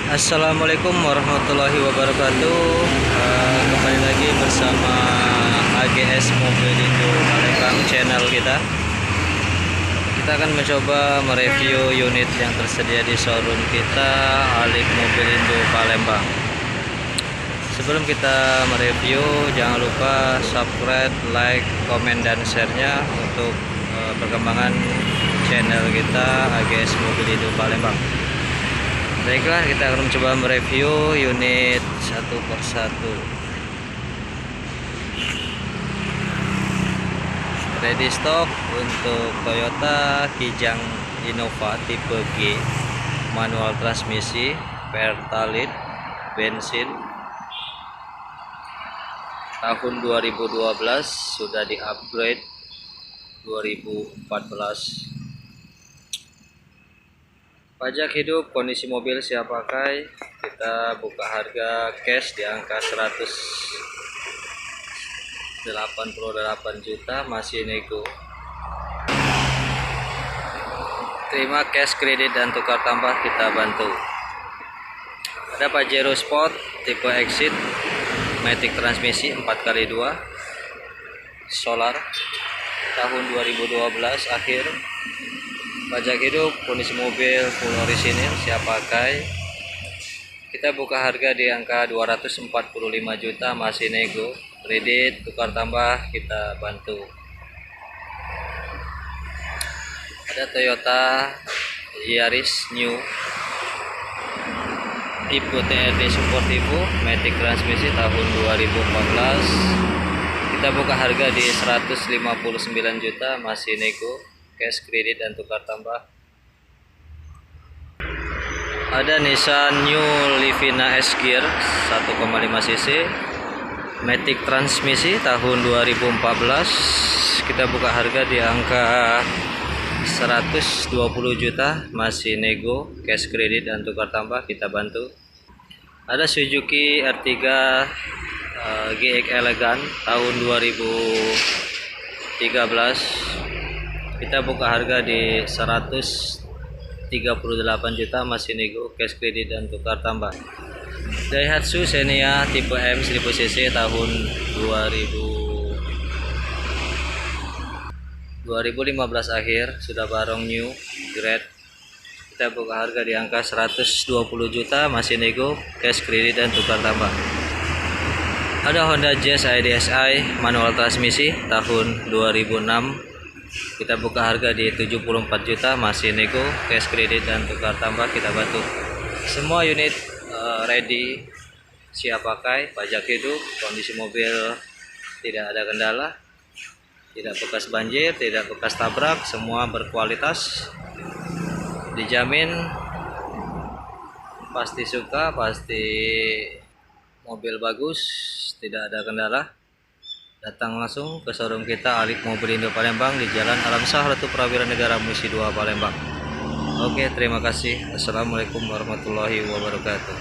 Assalamualaikum warahmatullahi wabarakatuh. Kembali lagi bersama AGS Mobilindo Palembang channel kita. Kita akan mencoba mereview unit yang tersedia di showroom kita, Alik Mobilindo Palembang. Sebelum kita mereview, jangan lupa subscribe, like, komen, dan share-nya untuk perkembangan channel kita AGS Mobilindo Palembang. Baiklah, kita akan mencoba mereview unit satu persatu. Ready stock untuk Toyota Kijang Innova tipe G, manual transmisi, Pertalite, bensin, tahun 2012, sudah di upgrade 2014. Pajak hidup, kondisi mobil siap pakai. Kita buka harga cash di angka 188 juta, masih nego. Terima cash, kredit, dan tukar tambah kita bantu. Ada Pajero Sport tipe Exit, matic transmisi 4x2, solar, tahun 2012 akhir. Pajak hidup, kondisi mobil full orisinil, siap pakai. Kita buka harga di angka 245 juta, masih nego. Kredit, tukar tambah kita bantu. Ada Toyota Yaris New tipe TRD Sportivo, matic transmisi, tahun 2014. Kita buka harga di 159 juta, masih nego. Cash, kredit, dan tukar tambah. Ada Nissan New Livina S-Gear 1,5 cc, matic transmisi, tahun 2014. Kita buka harga di angka 120 juta, masih nego. Cash, kredit, dan tukar tambah kita bantu. Ada Suzuki R3 GX Elegan tahun 2013. Kita buka harga di 138 juta, masih nego. Cash, kredit, dan tukar tambah. Daihatsu Xenia tipe M 1000 cc tahun 2015 akhir, sudah barong new grade. Kita buka harga di angka 120 juta, masih nego. Cash, kredit, dan tukar tambah. Ada Honda Jazz IDSi manual transmisi tahun 2006. Kita buka harga di 74 juta, masih nego. Cash, kredit, dan tukar tambah kita bantu. Semua unit ready, siap pakai. Pajak hidup, kondisi mobil tidak ada kendala, tidak bekas banjir, tidak bekas tabrak, semua berkualitas, dijamin. Pasti suka, pasti mobil bagus, tidak ada kendala. Datang langsung ke showroom kita, Alik Mobilindo Palembang, di Jalan Alam Shah, Ratu Prawira Negara, Musi 2, Palembang. Oke, terima kasih. Assalamualaikum warahmatullahi wabarakatuh.